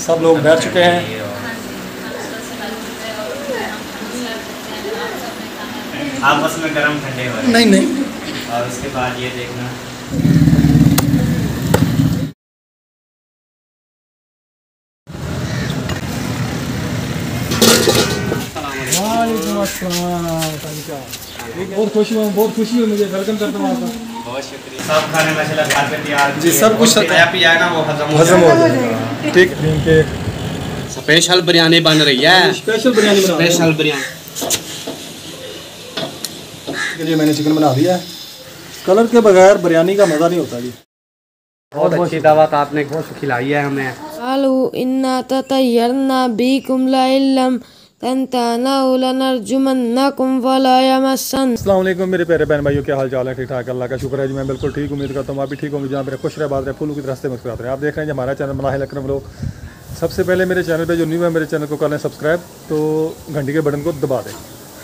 सब लोग बैठ चुके हैं। आपस में गर्म ठंडे हो रहे। नहीं और उसके बाद ये देखना बहुत खुशी हुई मुझे। वेलकम करता हूँ आपका। बहुत शुक्रिया। सब खाने माशाल्लाह घर पे तैयार जी, सब कुछ पी जाए ना वो हजम हो जाएगा। ठीक है। स्पेशल बिरयानी बन रही है। स्पेशल बिरयानी बना स्पेशल बिरयानी के लिए मैंने चिकन बना दिया है। कलर के बगैर बिरयानी का मज़ा नहीं होता जी। बहुत अच्छी दावत आपने खिलाई है हमें। आलू इन्ना ततय्यरना बिकुम लइल्लम तंतानाउ लनरजुमन्नकुम वला यमस्सन। अस्सलाम वालेकुम मेरे प्यारे बहन भाइयों, क्या हाल चाल है? ठीक ठाक, अल्लाह का शुक्र है जी। मैं बिल्कुल ठीक, उम्मीद करता हूँ आप भी ठीक होंगे। जहाँ मेरे खुश रहे, बात रहे, फूलों की तरह से मुस्कुराते रहे। आप देख रहे हैं जी हमारा चैनल मनाहिल अकरम व्लॉग। सबसे पहले मेरे चैनल पे जो न्यू है, मेरे चैनल को कर लें सब्सक्राइब, तो घंटी के बटन को दबा दें।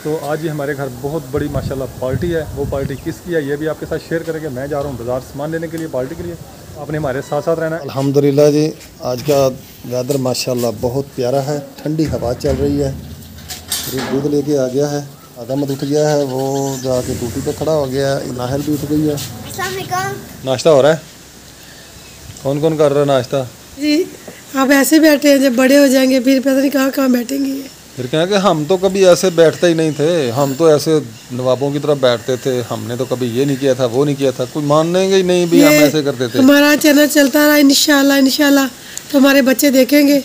तो आज ही हमारे घर बहुत बड़ी माशाल्लाह पार्टी है। वो पार्टी किसकी है ये भी आपके साथ शेयर करेंगे। मैं जा रहा हूँ बाज़ार सामान लेने के लिए पार्टी के लिए। आपने हमारे साथ साथ रहना है। अल्हम्दुलिल्लाह जी, आज का वेदर माशाल्लाह बहुत प्यारा है। ठंडी हवा चल रही है। दूध लेके आ गया है, आदमत उठ गया है, वो जाके टूटी पे खड़ा हो गया है। नाहल भी उठ गई है। नाश्ता हो रहा है। कौन कौन कर रहा है नाश्ता? जी आप ऐसे बैठे हैं, जब बड़े हो जाएंगे फिर पता नहीं कहाँ कहाँ बैठेंगे। फिर क्या है कि हम तो कभी ऐसे बैठते ही नहीं थे। हम तो ऐसे नवाबों की तरह बैठते थे। हमने तो कभी ये नहीं किया था, वो नहीं किया था। कोई मानेंगे ही नहीं भी हम ऐसे करते थे। हमारा चैनल चलता रहा इंशाल्लाह तो हमारे बच्चे देखेंगे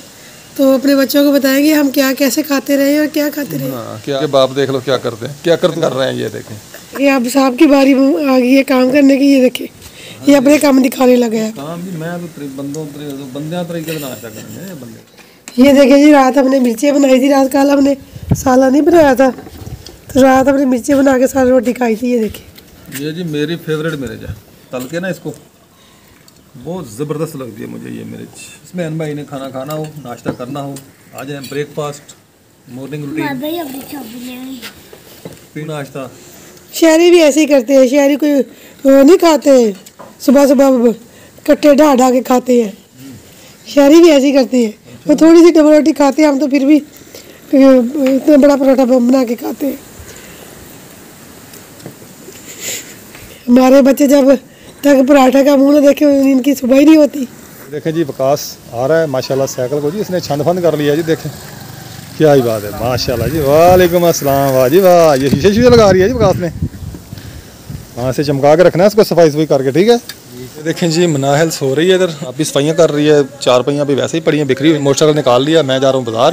तो अपने बच्चों को बताएंगे हम क्या कैसे खाते रहे और क्या खाते रहे। हाँ, क्या बाप देख लो क्या करते हैं, क्या कर रहे हैं। ये देखें, ये अब साहब की बारी आ गई है काम करने की। ये देखे ये अपने काम दिखाने लगा है। काम भी मैं तो बंदे तरीके से नाश्ता करेंगे बंदे। ये देखे जी, रात हमने मिर्चें बनाई थी। रात कल हमने साला नहीं बनाया था, तो रात हमने मिर्चें बना के सारी रोटी खाई थी। ये देखे ये जी मेरी फेवरेट मिर्च है। तल के ना इसको बहुत ज़बरदस्त लगती है मुझे ये मिर्च। इसमें अन भाई ने खाना खाना हो, नाश्ता करना हो, आ जाए ब्रेकफास्ट, मॉर्निंग रूटीन, नाश्ता। शहरी भी ऐसे ही करते हैं। शहरी कोई वो नहीं खाते, सुबह सुबह कट्टे ढा के खाते हैं। शहरी भी ऐसे ही करते हैं। वो थोड़ी सी डबल रोटी खाते हैं, हम तो फिर भी इतना बड़ा पराठा बना के खाते हैं। हमारे बच्चे जब तक पराठा का मुंह न देखे इनकी सुबह ही नहीं होती। देखें जी विकास आ रहा है माशाल्लाह साइकिल को जी इसने छंद फंद कर लिया जी। देखें क्या ही बात है माशाल्लाह जी। वालेकुम अस्सलाम। वाह जी वाह, ये शीशे लगा रही है जी विकास ने। वहाँ से चमका के रखना है इसको, सफाई सफाई करके। ठीक है। देखें जी मनाहिल सो रही है इधर, अभी सफाइयाँ कर रही है। चार पहियाँ भी वैसे ही पड़ी हैं बिखरी हुई। मोटरसाइकिल निकाल लिया। मैं जा रहा हूँ बाजार।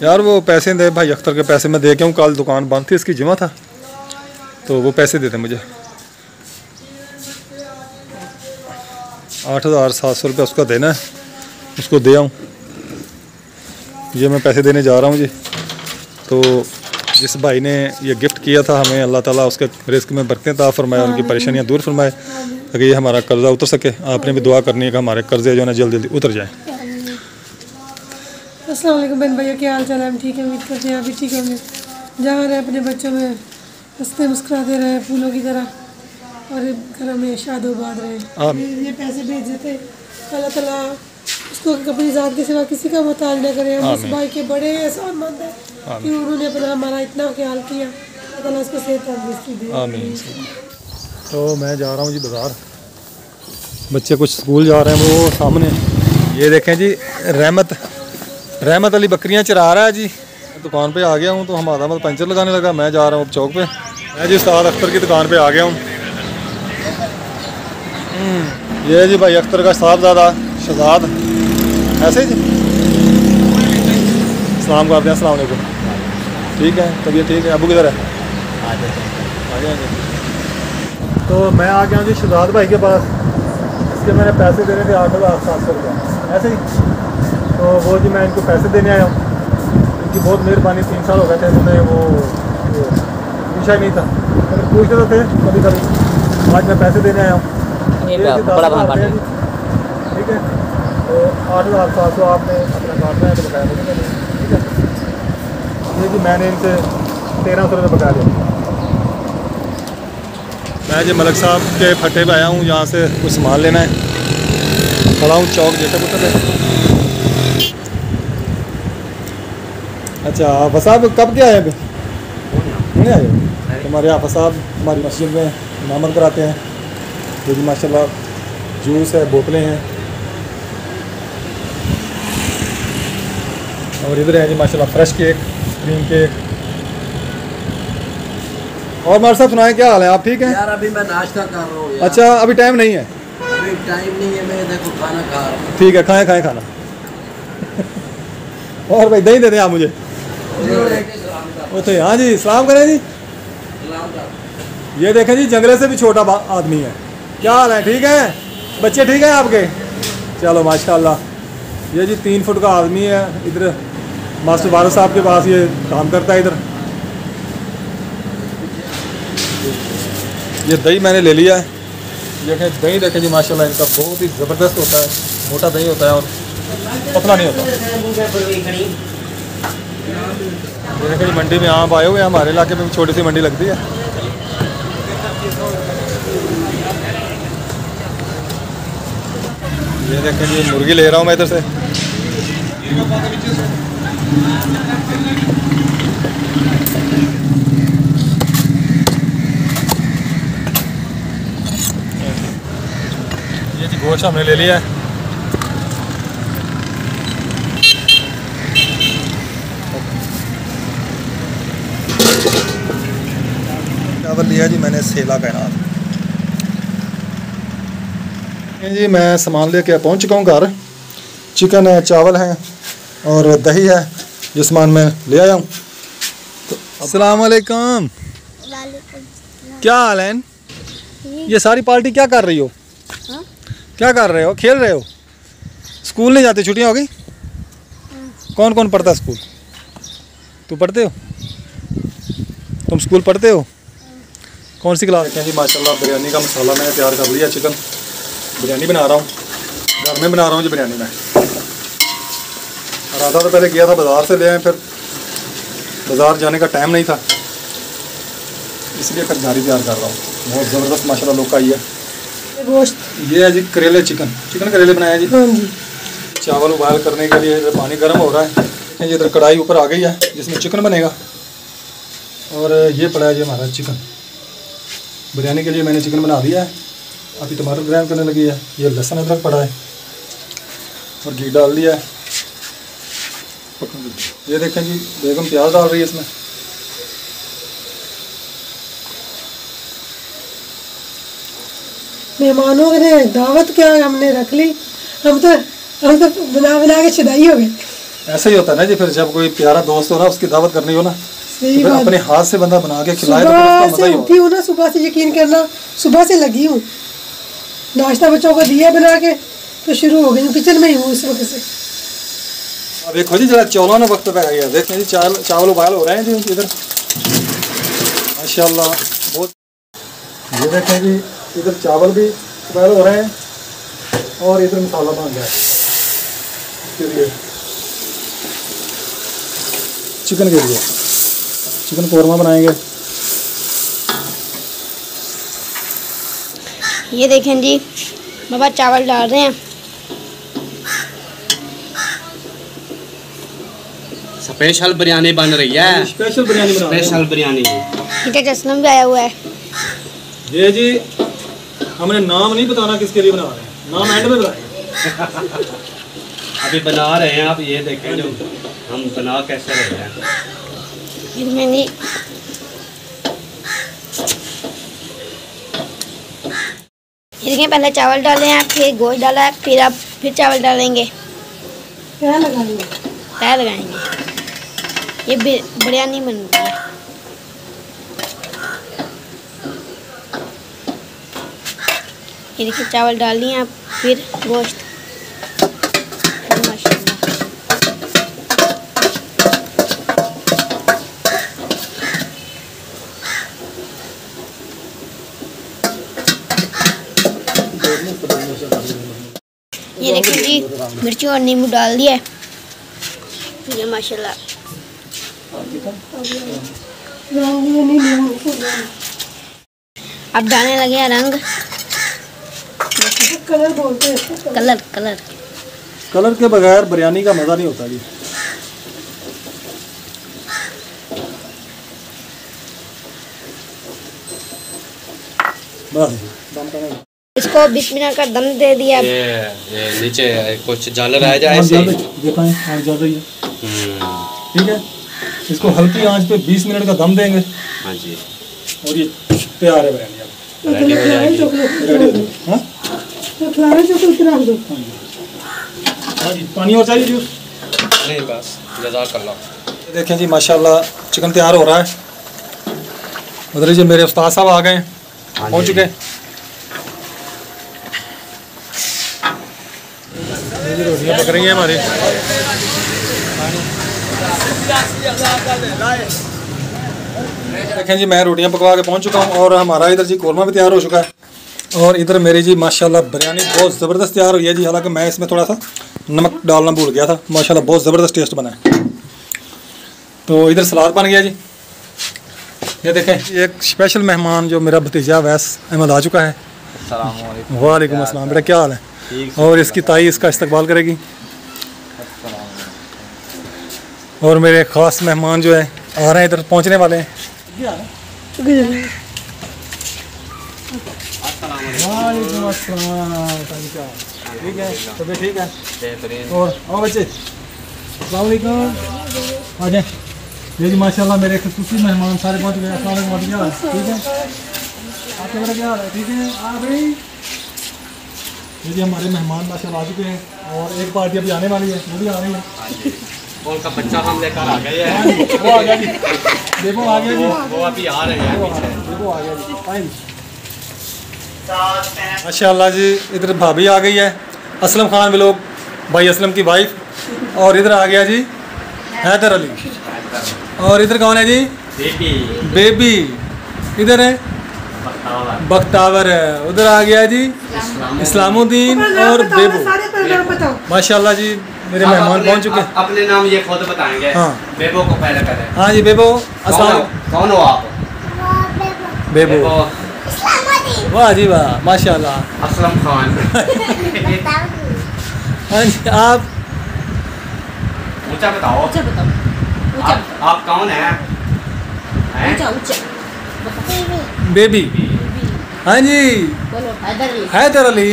यार वो पैसे दे भाई अख्तर के पैसे मैं दे के हूँ। कल दुकान बंद थी, इसकी जुमा था, तो वो पैसे देते मुझे। 8,700 रुपये उसका देना है, उसको दे आऊँ। ये मैं पैसे देने जा रहा हूँ जी। तो जिस भाई ने ये गिफ्ट किया था हमें, अल्लाह ताला उसके रिस्क में बरकतें अता फरमाए, उनकी परेशानियाँ दूर फरमाए, ताकि ये हमारा कर्जा उतर सके। आपने भी दुआ करनी है कि हमारे कर्जे जो है ना जल्दी जल्दी उतर जाएँ। अस्सलाम वालेकुम बहन भाइयों, क्या हाल चाल है? हम ठीक है, उम्मीद करते हैं आप भी ठीक होंगे। जहाँ रहे अपने बच्चों में हंसते मुस्कुराते रहे फूलों की तरह, और घर में शादोबाद रहे। ये पैसे भेज देते, अल्लाह ताला उसको अपनी ज़ात के सिवा किसी का मोहताज न करे। हम उस भाई के बड़े एहसानमंद हैं कि उन्होंने अपना हमारा इतना ख्याल किया। अल्लाह ताला उसको सेहत तंदुरुस्ती दे। आमीन। तो मैं जा रहा हूँ जी बाज़ार। बच्चे कुछ स्कूल जा रहे हैं। वो सामने ये देखें जी, रहमत अली बकरियाँ चरा रहा है जी। दुकान पे आ गया हूँ, तो हमारा मतलब पंचर लगाने लगा। मैं जा रहा हूँ चौक पे। मैं जी उस्ताद अख्तर की दुकान पे आ गया हूँ। ये जी भाई अख्तर का साहबजादा शहजाद, ऐसे जी सलाम करते हैं। अस्सलाम वालेकुम। ठीक है, तबीयत ठीक है? अबू किधर है? आ जाए। तो मैं आ गया हूँ जी शहजाद भाई के पास। इसके मैंने पैसे देने थे 8,700 रुपये, ऐसे ही। तो वो जी मैं इनको पैसे देने आया हूँ। इनकी बहुत मेहरबानी। 3 साल हो गए थे उन्होंने वो पूछा ही नहीं था, अगर पूछते तो थे कभी कभी। आज मैं पैसे देने आया हूँ। ठीक है, तो 8,700 आपने अपना काटना है तो बकाया मुझे। ठीक है। ये जी मैंने इनसे 1,300 रुपये बकाया लिया। मैं जी मलक साहब के फट्टे पे आया हूँ, यहाँ से कुछ सामान लेना है। फलाऊं चौक जेटा पुत्र है। अच्छा आप साहब कब के आए अभी? नहीं आए हो? हमारे आप साहब हमारी मस्जिद में इमामत कराते हैं। ये जी माशाल्लाह जूस है, बोतलें हैं, और इधर है जी माशाल्लाह फ्रेश केक, क्रीम केक। और हमारे साहब सुनाएं, क्या हाल है? आप ठीक हैं? यार अभी मैं नाश्ता कर रहा हूँ। अच्छा अभी टाइम नहीं है? अभी टाइम नहीं है, मैं देखो खाना खा रहा हूँ। ठीक है, खाएं खाएं खाना। और भाई दही दे दें आप मुझे। वो तो हाँ जी, सलाम करें जी। ये देखें जी, जंगले से भी छोटा आदमी है। क्या हाल है? ठीक है? बच्चे ठीक हैं आपके? चलो माशाल्लाह। ये जी 3 फुट का आदमी है। इधर मास्टर वारस साहब के पास ये काम करता है। इधर ये दही मैंने ले लिया है। देखें दही, देखें जी माशाल्लाह इनका बहुत ही ज़बरदस्त होता है। मोटा दही होता है और पतला नहीं होता। ये देखें जी मंडी में आप आए हुए हैं। हमारे इलाके में भी छोटी सी मंडी लगती है। ये देखें जी मुर्गी ले रहा हूँ मैं इधर से। ये जी गोश्त हमने ले लिया है। चावल लिया जी मैंने सेला कायनात। जी मैं सामान लेके पहुंच चुका हूँ घर। चिकन है, चावल हैं और दही है, जो सामान मैं ले आया हूँ। तो अस्सलाम वालेकुम। क्या हाल है? ये सारी पार्टी क्या कर रही हो? हाँ? क्या कर रहे हो? खेल रहे हो? स्कूल नहीं जाते? छुट्टियाँ हो गई? कौन कौन पढ़ता है स्कूल? तू पढ़ते हो? तुम स्कूल पढ़ते हो? कौन सी क्लास? जी माशाल्लाह बिरयानी का मसाला मैंने तैयार कर लिया। चिकन बिरयानी बना रहा हूँ, घर में बना रहा हूँ जी बिरयानी में। और आधा तो पहले गया था बाज़ार से ले आए, फिर बाज़ार जाने का टाइम नहीं था, इसलिए फिर घर ही तैयार कर रहा हूँ। बहुत ज़बरदस्त माशाल्लाह लुक आई है। गोश्त ये है जी करेले, चिकन करेले बनाया जी। हाँ जी। चावल उबाल करने के लिए इधर पानी गर्म हो रहा है। ये इधर कढ़ाई ऊपर आ गई है जिसमें चिकन बनेगा। और ये पड़ा है जी हमारा चिकन। बिरयानी के लिए मैंने चिकन बना दिया है। अभी टमाटर ग्राइंड करने लगी है। ये लहसुन अदरक पड़ा है और घी डाल दिया है। ये देखें जी बेगम प्याज डाल रही है इसमें। मेहमानों ने दावत क्या हमने रख ली। हम तो बना के छदाई हो गए। ऐसा ही होता है ना जी, फिर जब कोई प्यारा दोस्त हो ना उसकी दावत करनी हो ना, सही तो फिर बात। अपने हाथ से बंदा बना के खिलाए तो फिर सुबह उसका मजा से ही उठी हूँ ना, सुबह से यकीन करना, सुबह से लगी हूँ। नाश्ता बच्चों को दिया बना के तो शुरू हो गई हूँ, किचन में ही हूँ उस वक्त से। अब देखो जी जरा चौलों ने वक्त पे आ गया। देखें जी चावल उबाल हो रहे हैं जी इधर माशाल्लाह बहुत। ये देखें जी इधर चावल भी उबाल हो रहे हैं और इधर मसाला बन गया है इसके लिए, चिकन के लिए। चिकन कौरमा बनाएंगे। ये देखें जी बाबा चावल डाल रहे हैं। स्पेशल बिरयानी बन रही है। स्पेशल बिरयानी बना रहे हैं। स्पेशल बिरयानी। इधर जसलम भी आया हुआ है। ये जी हमने नाम नहीं बताना किसके लिए बना रहे हैं, नाम एंड में बताएंगे। अभी बना रहे हैं आप, ये देखें जो हम बना कैसे रहे हैं। इनमें नहीं ये देखें, पहले चावल डाले हैं, फिर गोश्त डाला है, फिर चावल डालेंगे, क्या लगाएंगे? तय लगाएंगे। ये बिरयानी बन रही है। ये देखिए चावल डाल लिए आप, फिर गोश्त। माशाल्लाह ये देखिए जी मिर्ची और नींबू डाल दिया है। ये माशाल्लाह अब डालने लगे हैं रंग। कलर बोलते हैं इसको। कलर कलर कलर के बगैर बिरयानी का मज़ा नहीं होता जी। बस इसको 20 मिनट का दम दे दिया। ये नीचे कुछ झालर आ जाए ऐसे। दिखाएं, आग जल रही है। ठीक है, इसको हल्की आंच पे 20 मिनट का दम देंगे। हाँ जी, और ये तैयार है बिरयानी अब। रेडी हो जाएगी। रेडी हो गई। हाँ तो खिलाना चॉकलेट रख दो। हाँ जी, पानी और चाहिए जूस? नहीं बस, जज़ाकल्लाह। देखें जी माशाल्लाह चिकन तैयार हो रहा है। उधर जी मेरे उस्ताद साहब आ गए हैं, पहुँच चुके हैं। ये जी रोटियाँ पक रही हैं हमारी। देखें जी मैं रोटियाँ पकवा के पहुँच चुका हूँ और हमारा इधर जी कौरमा भी तैयार हो चुका है। और इधर मेरी जी माशाल्लाह बिरयानी बहुत ज़बरदस्त तैयार हुई है जी। हालांकि मैं इसमें थोड़ा सा नमक डालना भूल गया था। माशाल्लाह बहुत ज़बरदस्त टेस्ट बना है। तो इधर सलाद बन गया जी। ये देखें एक स्पेशल मेहमान जो मेरा भतीजा वैस अहमद आ चुका है। वालेकुम अस्सलाम। बेटा क्या हाल है? और इसकी ताई इसका इस्तकबाल करेगी। और मेरे ख़ास मेहमान जो है आ रहे हैं, इधर पहुंचने वाले हैं। वालेकुम अस्सलाम। ठीक है, तबीयत ठीक है? और आओ बच्चे, अस्सलाम वालेकुम। आ जाए। ये जी माशाल्लाह मेरे खुसूसी मेहमान सारे पहुंच गए। अस्सलाम वालेकुम। क्या हाल है? ठीक है, आपके बेटा क्या हाल है? ठीक है, आ गई। ये जी हमारे मेहमान माशाल्लाह आ चुके हैं और एक पार्टी अभी आने वाली है, वो भी आ रही है। उनका बच्चा हम लेकर आ गए हैं। वो आ गया जी, देखो आ गया जी, वो अभी आ रहे हैं पीछे। देखो आ गया जी। फाइन माशाल्लाह जी। इधर भाभी आ गई है, असलम खान व्लॉग भाई असलम की वाइफ। और इधर आ गया जी हैदर अली। और इधर कौन है जी? बेबी। इधर है बख्तावर है। उधर आ गया जी इस्लामुद्दीन और बेबो। माशाल्लाह जी मेरे मेहमान पहुंच चुके हैं। अपने नाम ये खुद बताएंगे। हाँ बेबो को पहले करें। हाँ जी बेबो। कौन हो आप? बेबो। वाह जी वाह माशाल्लाह। असलम खान। हाँ जी आप ऊंचा बताओ। आप कौन हैं? बेबी। हाँ जी हैदर अली।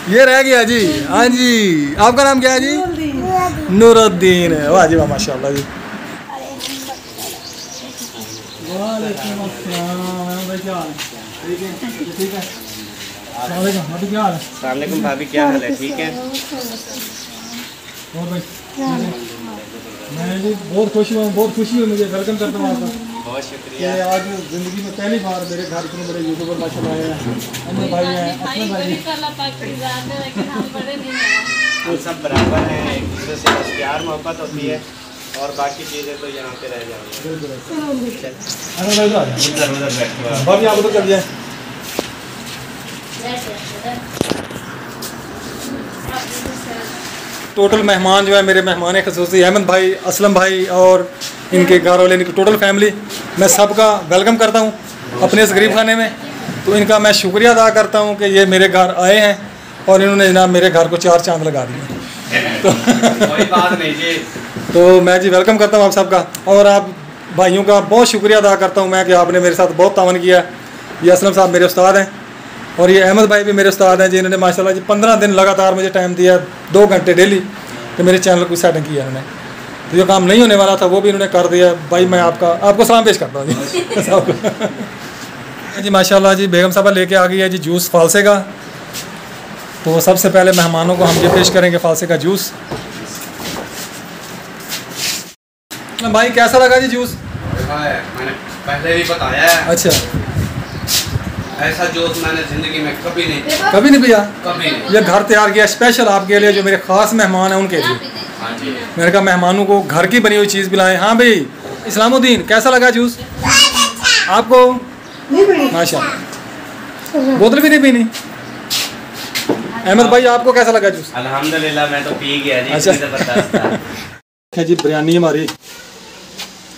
ये रह गया जी। हाँ जी आपका नाम क्या है जी? नूरुद्दीन। वाह जी वाह माशाल्लाह जी। वालेकुम अस्सलाम। भाई क्या हाल है? ठीक है, ठीक है। अस्सलाम वालेकुम। अभी क्या हाल है? अस्सलाम वालेकुम भाभी, क्या हाल है? ठीक है। और भाई मैं जी बहुत खुशी हूँ, बहुत खुशी हुई मुझे। वेलकम करता हूँ आपका। बहुत शुक्रिया। ये आज ज़िंदगी में पहली बार मेरे घर इतने बड़े यूट्यूबर माशाल्लाह आए हैं। अमर भाई हैं, असलम भाई हैं। हम सब बराबर हैं, एक दूसरे से बस प्यार मोहब्बत होती है और बाकी चीज़ें तो यहाँ पे रह जाएंगी। अरे भाई साहब उधर उधर बैठो। भाभी आप उधर चल जाए। टोटल मेहमान जो है मेरे मेहमान ख़ुसूसी अहमद भाई, असलम भाई और इनके घर वाले, इनकी टोटल फैमिली, मैं सबका वेलकम करता हूँ अपने इस गरीब खाने में। तो इनका मैं शुक्रिया अदा करता हूँ कि ये मेरे घर आए हैं और इन्होंने जनाब मेरे घर को 4 चांद लगा दिए। तो कोई बात नहीं जी। तो मैं जी वेलकम करता हूँ आप सबका। और आप भाइयों का बहुत शुक्रिया अदा करता हूँ मैं कि आपने मेरे साथ बहुत तावन किया। ये असलम साहब मेरे उस्ताद हैं और ये अहमद भाई भी मेरे उस्ताद हैं जिन्होंने माशाल्लाह जी 15 दिन लगातार मुझे टाइम दिया, 2 घंटे डेली, कि मेरे चैनल को सेटिंग किया इन्होंने। तो जो काम नहीं होने वाला था वो भी इन्होंने कर दिया। भाई मैं आपको सलाम पेश करता हूँ जी सबको। जी माशाल्लाह जी बेगम साहबा लेके आ गई है जी जूस फालसे का। तो सबसे पहले मेहमानों को हम ये पेश करेंगे फालसे का जूस। भाई कैसा लगा जी जूस? मैंने पहले भी बताया है, अच्छा ऐसा जूस मैंने जिंदगी में कभी नहीं पिया। कभी नहीं पिया? कभी नहीं। ये घर तैयार किया स्पेशल आपके लिए, जो मेरे ख़ास मेहमान हैं उनके लिए। हाँ जी। मेरे कहा मेहमानों को घर की बनी हुई चीज़ पिलाएं। हाँ भाई इस्लामुद्दीन कैसा लगा जूस आपको? माशाल्लाह। बोतल भी नहीं पीनी? अहमद भाई आपको कैसा लगा जूस? अल्हम्दुलिल्लाह मैं तो पी गया जी। अच्छा। जबरदस्त था। है जी बिरयानी हमारी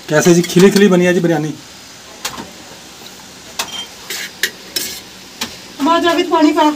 कैसे जी खिली खिली बनी है जी बिरयानी। जावेद पानी पा।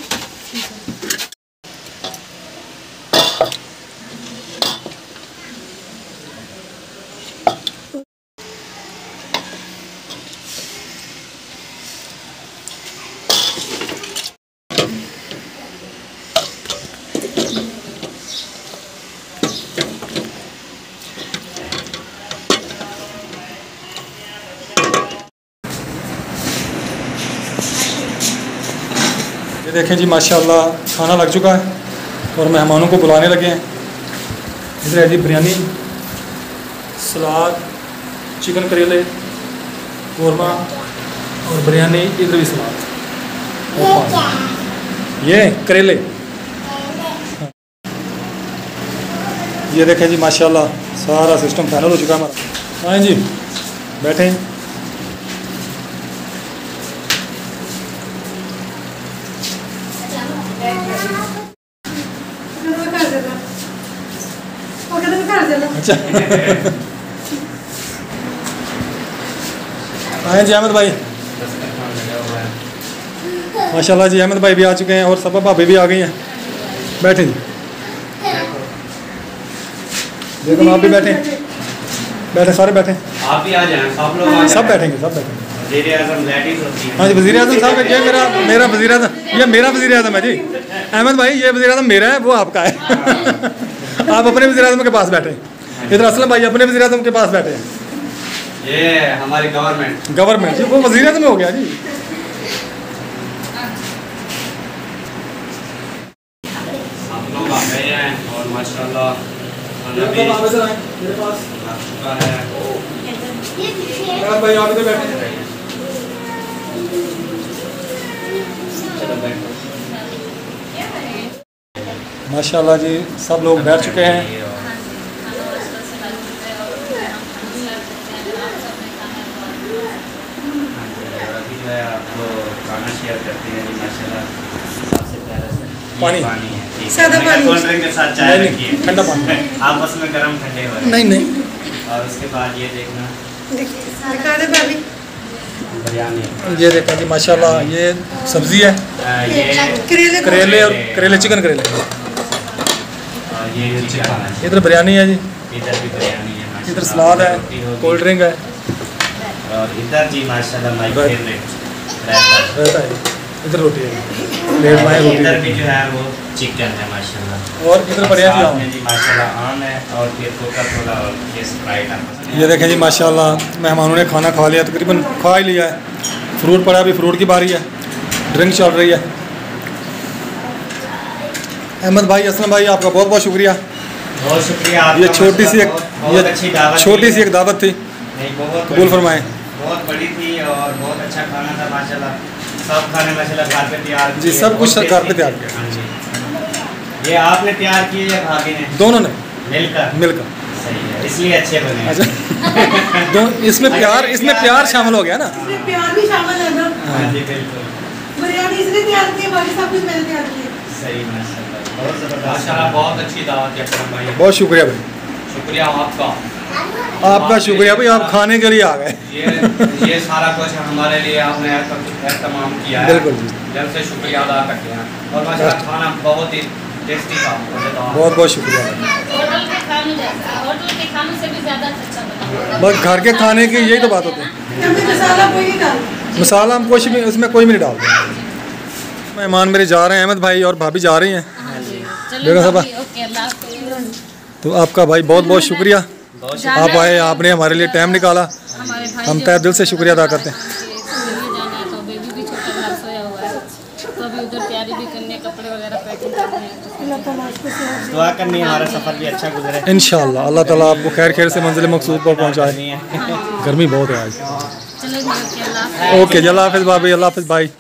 ये देखें जी माशाल्लाह खाना लग चुका है और मेहमानों को बुलाने लगे हैं। इधर है जी बिरयानी, सलाद, चिकन करेले, कौरमा और बिरयानी, इधर भी सलाद और पानी। ये करेले, ये देखें जी माशाल्लाह सारा सिस्टम फाइनल हो चुका है हमारा। आए जी बैठें। अच्छा आए जी अहमद भाई, माशाल्लाह जी अहमद भाई भी आ चुके हैं और सब भाभी भी आ गई हैं। बैठे जी, देखो आप भी बैठे, बैठे सारे बैठे, आप भी आ जाएं, सब लोग आ सब बैठेंगे, सब बैठेंगे। वज़ीर-ए-आज़म लैडीज़ होती है। हाँ जी वज़ीर आज़म साहब, ये मेरा वज़ीर आज़म, ये मेरा वज़ीर आज़म है जी अहमद भाई। ये वज़ीर आज़म मेरा है, वो आपका है। आप अपने वज़ीर आज़म के पास बैठे, इधर असलम भाई अपने वज़ीर आज़म के पास बैठे हैं। ये हमारी गवर्नमेंट जी, वो वज़ीर आज़म हो गया जी। आप लोग आ गए हैं और माशाल्लाह खाना भी मेरे पास आ चुका है। भाई आप इधर बैठे। चलो बैठो। माशाल्लाह जी सब लोग बैठ चुके हैं। अभी जो है आपको खाना शेयर करते हैं माशाल्लाह। सबसे पहले पानी है, ठीक है। सादा पानी। कोल्ड ड्रिंक के साथ चाय नहीं, रखिए, ठंडा पानी। आपस में गर्म ठंडे हो रहे नहीं नहीं हैं। और उसके बाद ये देखना दिखा दे भाभी। बिरयानी, ये देखा जी माशाल्लाह ये सब्ज़ी है, ये करेले करेले और करेले, चिकन करेले। और ये चिकन है। इधर बिरयानी है जी, इधर भी बिरयानी है माशाल्लाह। इधर सलाद है, रोटी होगी। कोल्ड ड्रिंक है, और इधर जी माशाल्लाह माय रायता। फेवरेट रायता। रहता है। इधर रोटी है, प्लेट में इधर रोटी भी जो है वो चिकन है माशाल्लाह। और इधर बढ़िया साथ जी में जी माशाल्लाह आम है और फिर कोका कोला और ये स्प्राइट आपको। ये देखें जी माशाल्लाह मेहमानों ने खाना खा लिया, तकरीबन खा ही लिया है। फ्रूट पड़ा, अभी फ्रूट की बारी है, ड्रिंक चल रही है। अहमद भाई, असलम भाई, आपका बहुत बहुत शुक्रिया। बहुत शुक्रिया आपका। ये छोटी सी एक बहुत अच्छी दावत थी। छोटी सी एक दावत थी, नहीं, बहुत कबूल बड़ी- फरमाएं। बहुत बड़ी थी और बहुत अच्छा खाना था माशाल्लाह। सब खाने माशाल्लाह घर पे तैयार जी, किए, सब कुछ बहुत घर पे टेस्टी तैयार थे। किया। हाँ जी। ये आपने तैयार किए या भाभी ने? दोनों ने मिलकर। मिलकर। सही है, इसलिए अच्छे बने। अच्छा इसमें प्यार शामिल हो गया ना। इसमें प्यार भी शामिल है ना। हाँ जी बिल्कुल बिरयानी इसने तैयार की है, बाकी सब कुछ मैंने तैयार किया। सही माशाल्लाह, बहुत जबरदस्त। माशाल्लाह बहुत अच्छी दावत है अकरम भाई। बहुत शुक्रिया भाई, शुक्रिया आपका। आपका शुक्रिया भाई, आप खाने के लिए आ गए। ये सारा कुछ हमारे लिए आपने तमाम किया है। बिल्कुल जी, दिल से शुक्रिया अदा करते हैं। और माशाल्लाह खाना बहुत ही टेस्टी था, मज़ेदार। बहुत बहुत शुक्रिया भाई। होटल के खाने जैसा, होटल के खाने से भी ज़्यादा अच्छा बना। बस घर के खाने की यही तो बात होती है। हमने मसाला कोई नहीं डाला। मसाला हम कुछ भी उसमें कोई भी नहीं डालते। मेहमान मेरे जा रहे हैं, अहमद भाई और भाभी जा रही हैं। देखो सब, ओके, अल्लाह हाफ़िज़। तो आपका भाई बहुत बहुत शुक्रिया, आप आए, आपने हमारे लिए टाइम निकाला, हमारे भाई हम जो तहे दिल से शुक्रिया अदा करते हैं। स्कूल जाना है तो बेबी भी छोटा घर सोया हुआ है, तो अभी उधर तैयारी भी करनी है, कपड़े वगैरह पैकिंग करनी है। दुआ करनी है हमारा सफ़र भी अच्छा गुजरे। इंशाअल्लाह अल्लाह ताला आपको खैर खैर से मंजिल मकसूद पर पहुँचाए। करनी है। गर्मी बहुत है आज। चलो जी, ओके, अल्लाह हाफ़िज़। ओके जी, अल्लाह हाफिज़ भाभी, अल्लाह हाफिज़ भाई।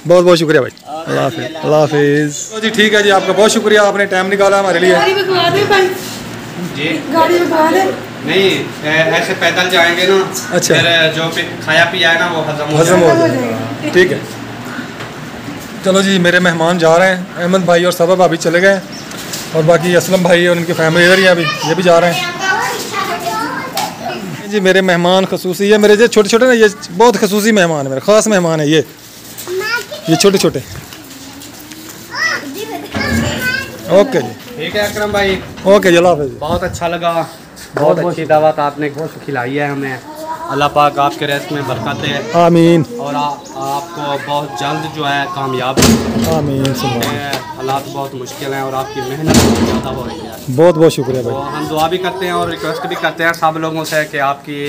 बहुत बहुत शुक्रिया भाई, अल्लाह हाफिज़, अल्लाह हाफिज़। तो जी ठीक है जी, आपका बहुत शुक्रिया, आपने टाइम निकाला हमारे लिए। गाड़ी में घुमा दे भाई, जी गाड़ी में घुमा दे। नहीं ऐसे पैदल जाएंगे ना। अच्छा। फिर जो खाया पिया है ना वो हजम हो हजम जाएगा। हो जाएगा। ठीक है, चलो जी, मेरे मेहमान जा रहे हैं, अहमद भाई और सबा भाभी चले गए और बाकी असलम भाई और उनकी फैमिली इधर ही है, अभी ये भी जा रहे हैं जी। मेरे मेहमान खसूसी है, मेरे जो छोटे छोटे ना, ये बहुत खसूसी मेहमान है, मेरे ख़ास मेहमान है ये छोटे छोटे। ओके जी, ठीक है अकरम भाई, ओके जी, अल्लाह हाफ़िज़। बहुत अच्छा लगा, बहुत अच्छी दावत आपने खिलाई है हमें। अल्लाह पाक आपके रिज़्क़ में बरकत दे, आमीन और आपको बहुत जल्द जो है कामयाब। आमीन। हालात बहुत मुश्किल हैं और आपकी मेहनत बहुत ज़्यादा हो रही है। बहुत बहुत शुक्रिया तो भाई। हम दुआ भी करते हैं और रिक्वेस्ट भी करते हैं सब लोगों से कि आपकी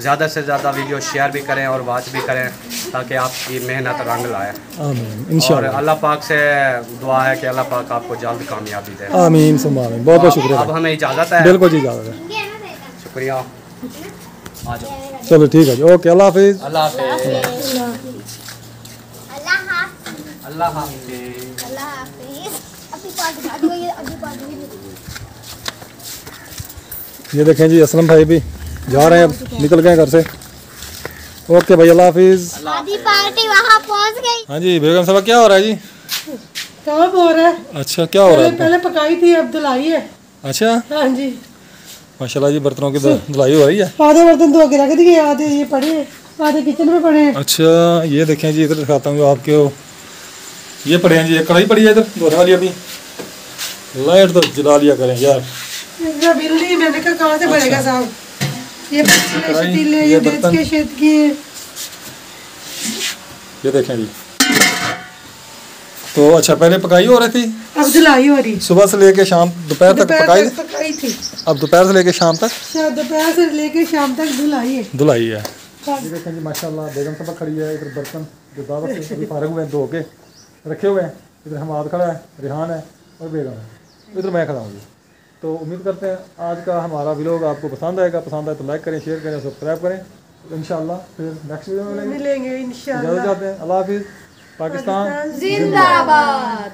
ज़्यादा से ज़्यादा वीडियो शेयर भी करें और वॉच भी करें, ताकि आपकी मेहनत रंग लाए। आमीन और इंशाअल्लाह। अल्लाह पाक से दुआ है कि अल्लाह पाक आपको जल्द कामयाबी दे। आमीन सुम्मा आमीन। बहुत बहुत शुक्रिया अब भाई। हमें इजाज़त है। बिल्कुल जी, इजाज़त है। शुक्रिया, आ जाओ। चलो ठीक है जी, ओके, अल्लाह हाफ़िज़। अल्लाह हाफ़िज़। अल्लाह हाफ़िज़। ये देखें जी, असलम भाई भी जा रहे हैं, अब निकल गए घर से। ओके भाई, अल्लाह हाफ़िज़। आधी पार्टी वहाँ पहुँच गई। हाँ जी, बेगम साहब क्या हो रहा है जी? काम हो रहा है। अच्छा, क्या हो रहा है? पहले पकाई थी, अब धुलाई है। अच्छा, हाँ जी, माशाल्लाह जी, बर्तनों की धुलाई हो रही है। आधे बर्तन धो के रख दिए, आधे ये पड़े हैं, आधे किचन में पड़े हैं। अच्छा, ये देखें जी, इधर दिखाता हूँ आपके, ये पड़े हैं जी, एक कढ़ाई पड़ी है इधर धोने वाली। अभी लाइट तो जला लिया करें यार। बिल नहीं, मैंने कहा कहाँ से भरेगा साहब। ये पतीले, ये ये बर्तन। देश के क्षेत्र की है। ये देखें जी, तो अच्छा, पहले पकाई हो रही थी, अब धुलाई हो रही। सुबह से लेके शाम दोपहर तक दोपहर तक पकाई थी, अब दोपहर से लेके शाम तक दोपहर से लेके शाम तक धुलाई है। धुलाई है। ये देखें जी, माशाल्लाह बेगम साहब खड़ी है, इधर बर्तन जो दावत से अभी फारग हुए हैं धो के रखे हुए हैं। इधर हमाद खड़ा है, रिहान है और बेगम है, इधर मैं खड़ा हूँ जी। तो उम्मीद करते हैं आज का हमारा व्लॉग आपको पसंद आएगा। पसंद आए तो लाइक करें, शेयर करें, सब्सक्राइब करें। तो इंशाल्लाह फिर नेक्स्ट वीडियो में मिलेंगे इंशाल्लाह। इजाज़त चाहते हैं। अल्लाह हाफिज़। पाकिस्तान जिंदाबाद।